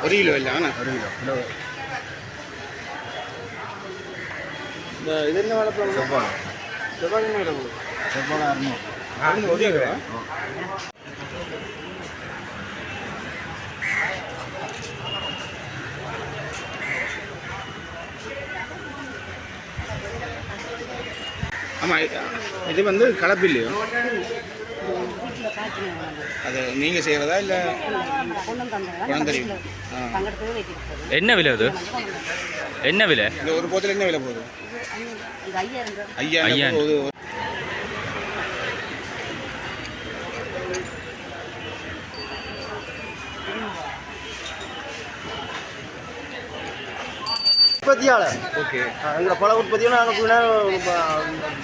ஒரு கிலோ இல்லை ஆனால் ஒரு கிலோ இந்த இது என்ன வேலை போகணும்? செவ்வாழை செவ்வாழை என்ன வேலை போகுது? செவ்வாழை 600 ஒரு கிலோ. ஆமாம், இது வந்து கலப்பில்லையோ? அது நீங்கள் செய்கிறதா இல்லை குணம் தெரியும்? என்ன விலை அது? என்ன விலை? இந்த ஒரு போத்தில் என்ன விலை போகுது? 5000 போகுது. உற்பத்தியாளர் ஓகே. எங்களை பல உற்பத்தியும் நாங்கள்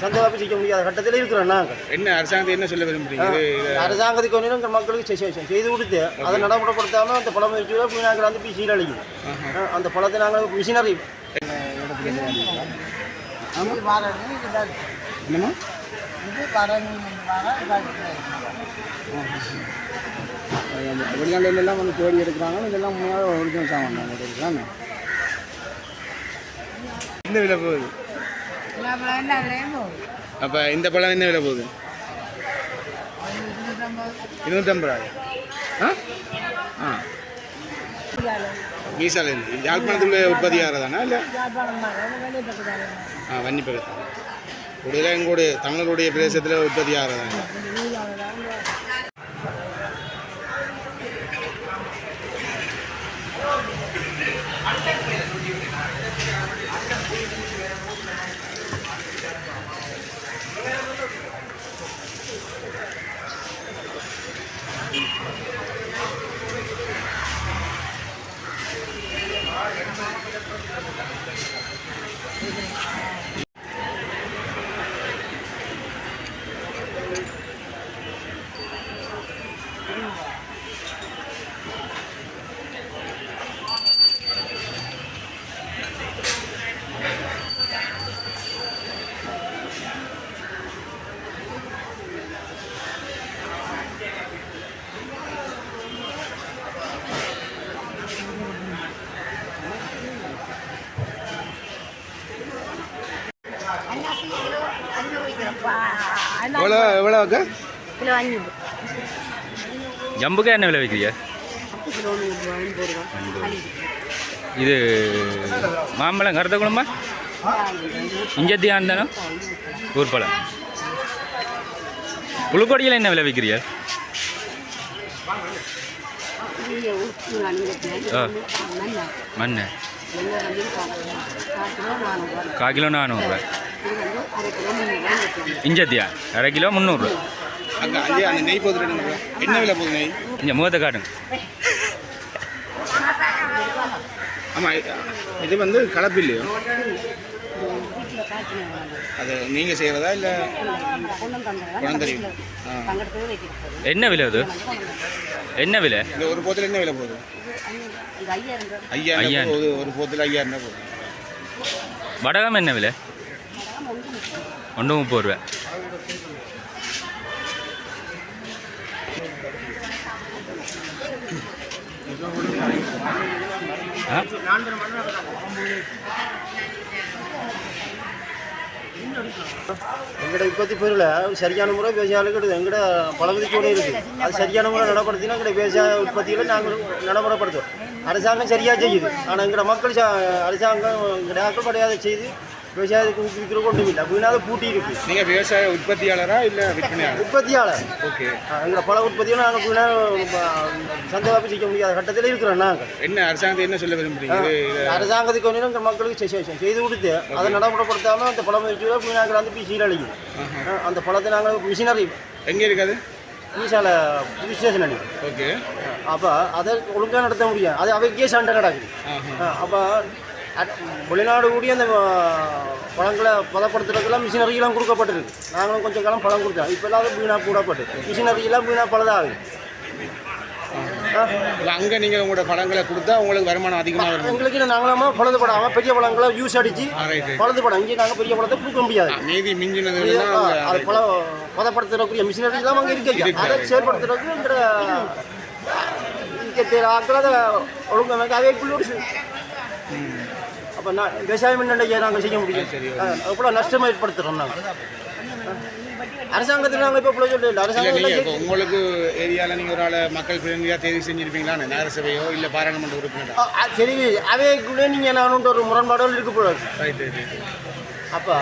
சந்தை வாப்பி செய்ய முடியாத கட்டத்தில் இருக்கிறோம். நாங்கள் என்ன அரசாங்கத்தை என்ன சொல்ல விரும்புறீங்க? அரசாங்கத்துக்கு ஒன்றும் எங்கள் மக்களுக்கு செய்து கொடுத்து அதை நடைமுறைப்படுத்தாமல் அந்த பழம் வச்சு வீணாக்கிற வந்து போய் சீரழிக்குது. அந்த பழத்தை நாங்கள் மிஷினரி என்னம்மா வெளிநாடுலாம் வந்து தேடி எடுக்கிறாங்க. இதெல்லாம் முன்னாடி ஒரிஜினல் சாமான் எடுக்கிறாங்க. என்ன விலை போகுது? அப்போ இந்த பழம் என்ன விலை போகுது? 250. ஆ ஆ மீசாலேருந்து யாழ்ப்பாணத்துக்குள்ளே உற்பத்தி ஆகிறதானா இல்லை? வன்னி பக்கத்தில் கூடுதலாக எங்களுடைய தமிழருடைய பிரதேசத்தில் உற்பத்தி ஆகிறதாங்க. எவ்வளோக்கா? ஜம்புக்கு என்ன விலை வைக்கிறீங்க? இது மாம்பழம் கருத்த குழம்பா இஞ்சத்தியான் தானே ஊர்பழம். புழுக்கொடியில் என்ன விலை வைக்கிறீங்க? மண்ணு 1/4 கிலோ 400 இஞ்சத்தியா 1/2 கிலோ 300. அங்கே அந்த நெய் போகுது. என்ன விலை போகுது நெய்? இங்கே முகத்தை காட்டுங்க. ஆமாம், இது வந்து கலப்பில்லையோ? அது நீங்கள் செய்கிறதா இல்லை குணம் தெரியும்? என்ன விலை அது? என்ன விலை? இந்த ஒரு போத்தில் என்ன விலை போகுது? 5000 போகுது. ஒரு போத்தில் 5000 போகுது. வடகம் என்ன விலை? 130 ரூபா. எங்கட உற்பத்தி பொருள் சரியான முறை விவசாயிகளுக்கு எடுது. எங்கட பழகுதிக்கூட இருக்குது. அது சரியான முறை நடைப்படுத்தினா எங்கட விவசாய உற்பத்தியில் நாங்கள் நடைமுறைப்படுத்துவோம். அரசாங்கம் சரியாக செய்யுது. ஆனால் எங்கட மக்கள் அரசாங்கம் எங்கட ஆக்கள் கிடையாது செய்து விவசாயத்துக்கு ஊக்குவிக்கிற கொண்டும் இல்லை. அப்படின்னா பூட்டி இருக்கு. நீங்கள் விவசாய உற்பத்தியாளரா இல்லை விற்பனையாளர்? உற்பத்தியாளர். ஓகே. எங்களை பல உற்பத்தியும் நாங்கள் சந்தை வாப்பி செய்ய முடியாத கட்டத்தில் இருக்கிறோம். நாங்கள் என்ன அரசாங்கத்தை என்ன சொல்ல விரும்புறீங்க? அரசாங்கத்துக்கு ஒன்றும் எங்கள் மக்களுக்கு செய்து கொடுத்து அதை நடைமுறைப்படுத்தாமல் அந்த பழம் வச்சு வீணாக்கிற வந்து போய் சீரழிக்குது. அந்த பழத்தை நாங்கள் மிஷினரி எங்கே இருக்காது? மீசால புது ஸ்டேஷன் அடி. ஓகே. அப்போ அதை ஒழுங்காக நடத்த முடியாது. அது அவைக்கே சண்டை நடக்குது. அப்போ வெளிநாடு கூடிய அந்த பழங்களை பதப்படுத்துறதுக்கெல்லாம் மிஷினரியெல்லாம் கொடுக்கப்பட்டிருக்கு. நாங்களும் கொஞ்சம் காலம் பழம் கொடுத்தோம். இப்போ எல்லாம் வீணாக கூடப்பட்டு மிஷினரியெல்லாம் வீணாக பழதாகுது. அங்கே நீங்கள் உங்களோட பழங்களை கொடுத்தா உங்களுக்கு வருமானம் அதிகமாக வரும். எங்களுக்கு நாங்களாம பழுது படாமல் பெரிய பழங்களை யூஸ் அடித்து பழுது படம் இங்கே நாங்கள் பெரிய பழத்தை கொடுக்க முடியாது. மீதி மிஞ்சினது அது பழம் பதப்படுத்துறக்கூடிய மிஷினரி தான் அங்கே இருக்கு. அதை செயல்படுத்துறதுக்கு வைக்க ஆக்கள் அதை ஒழுங்கமைக்க அவைக்குள்ள ஒரு அப்போ நான் விவசாயம் என்னென்ன நாங்கள் செய்ய முடியும் எவ்வளோ நஷ்டம் ஏற்படுத்துகிறோம் நாங்கள் அரசாங்கத்தில் நாங்கள் இப்போ இவ்வளோ சொல்லல அரசாங்கம் உங்களுக்கு ஏரியாவில் நீங்கள் ஒரு ஆளை மக்கள் பிரதிநிதியாக தேர்வு செஞ்சுருப்பீங்களா நகரசபையோ இல்லை பாராளுமன்ற உறுப்பினரோ சரி அவைக்குள்ளே நீங்கள் நான் ஒரு முரண்பாடுகள் இருக்கக்கூடாது ரைட்டு அப்போ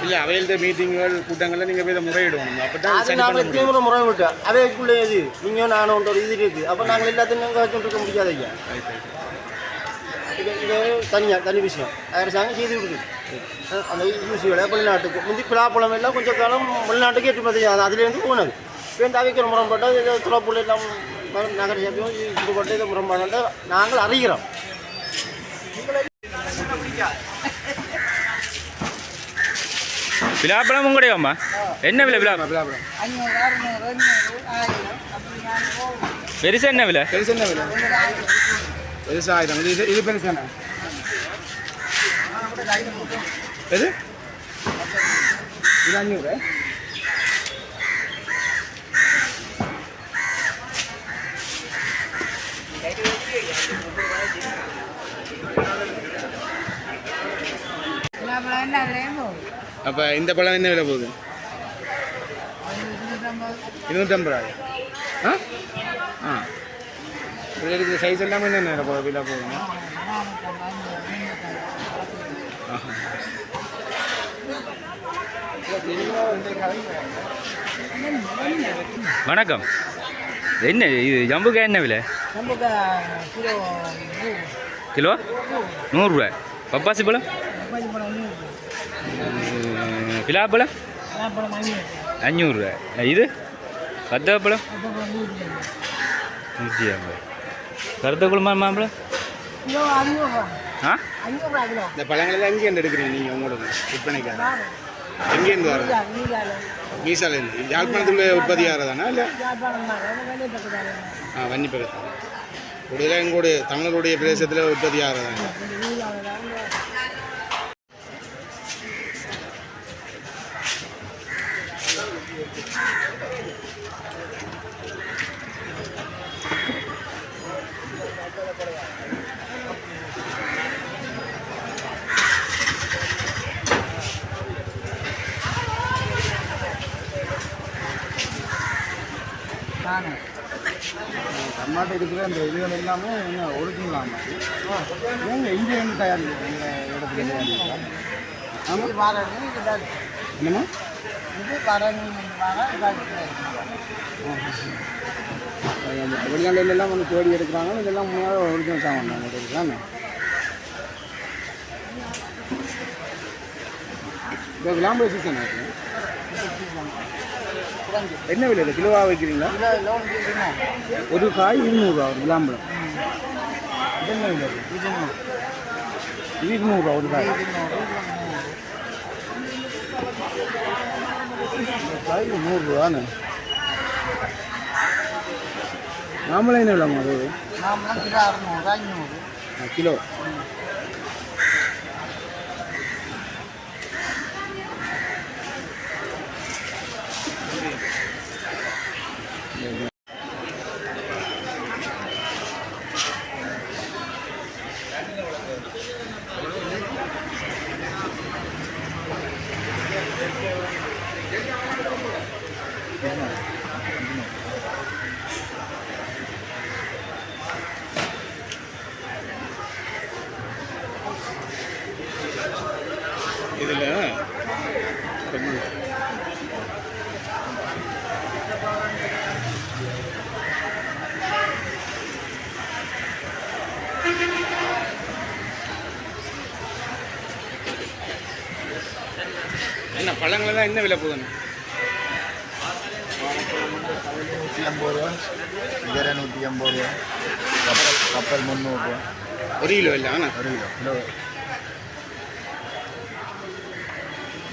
இல்லை அவையில்த மீட்டிங்குகள் கூட்டங்களில் நீங்கள் போய் இதை முறையிடுவோம் அப்போ தான் அது நாங்கள் தீவிர முறைவிட்டோம் அவைக்குள்ளே இது நீங்கள் நானும் ஒரு இது இருக்குது அப்போ நாங்கள் எல்லாத்தையும் நாங்கள் வச்சுட்டு இருக்க முடியாது ஐயா இது தனி விஷயம் அரசாங்கம் செய்து கொடுக்குது அந்த யூசியோட வெளிநாட்டுக்கு முந்தி பிளாப்பழம் எல்லாம் கொஞ்சம் காலம் வெளிநாட்டுக்கு ஏற்றுமதி அதுலேருந்து போனது இப்போ இந்த அவைக்கிற முரண்பாட்டை துறப்புள்ள எல்லாம் நகர சபையும் இதுபட்டு இதை முரண்பாட்டை நாங்கள் அறிகிறோம் பிலாப்பழம் உங்கடையாம்மா என்ன விலை பிலாப்பழம் பெருசா என்ன விலை பெருசு என்ன விலை பெருசு 1000 இது பெருசு என்ன எது இது 500 அப்போ இந்த பழம் என்ன விலை போகுது 250 ஆ ஆ இதில் சைஸ் எல்லாமே என்ன விலை போகுதுங்க வணக்கம் என்ன இது ஜம்புக்காய் என்ன விலை கிலோ 100 பப்பாசி பழம் பிலாப்பழம் 500 இது பத்தப்பழம் 150 கருத்தக்குளமா மாம்பழம் ஆ இந்த பழங்களெல்லாம் எங்கேருந்து எடுக்கிறீங்க நீங்கள் உங்களுக்கு விற்பனைக்காக எங்கேருந்து வர்றது மீசாலேருந்து யாழ்ப்பாணத்தில் உற்பத்தி ஆகிறதானா இல்லை வன்னி பக்கத்தில் கூடுதலாக எங்களுடைய தமிழருடைய பிரதேசத்தில் உற்பத்தி ஆகிறதாங்க டமாட்டோ இருக்கிற அந்த இதுகள் எல்லாமே என்ன ஒரிஜினல் ஏங்க இங்கே வந்து தயாரிக்கிறீங்க இடத்துல என்னம்மா வெளிநாடுலாம் வந்து தேடி எடுக்கிறாங்க இதெல்லாம் முன்னாடி ஒரிஜினல் சாமான் எடுக்கிறாங்க இப்போ விளாம்பு சீசன் ஆச்சு என்ன விலை கிலோவாக வைக்கிறீங்களா ஒரு காய் 200 ஒரு விளாம்பழம் இது என்ன விலை இது 200 ஒரு காய் காய் 100 மாம்பழம் என்ன விலைமா அது கிலோ 600 500 கிலோ இதில் என்ன பழங்களெல்லாம் என்ன விலை போகுதுண்ணா 150 ரூபா இதர 150 ரூபா கப்பல் 300 ரூபா 1 கிலோ இல்லை ஆனால் 1 கிலோ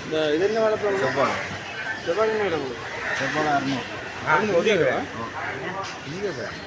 இந்த இது என்ன விலை போகுது செவ்வாழை செவ்வாழை என்ன விலை போகுது செவ்வாழை 600 1 கிலோ இங்கே சார்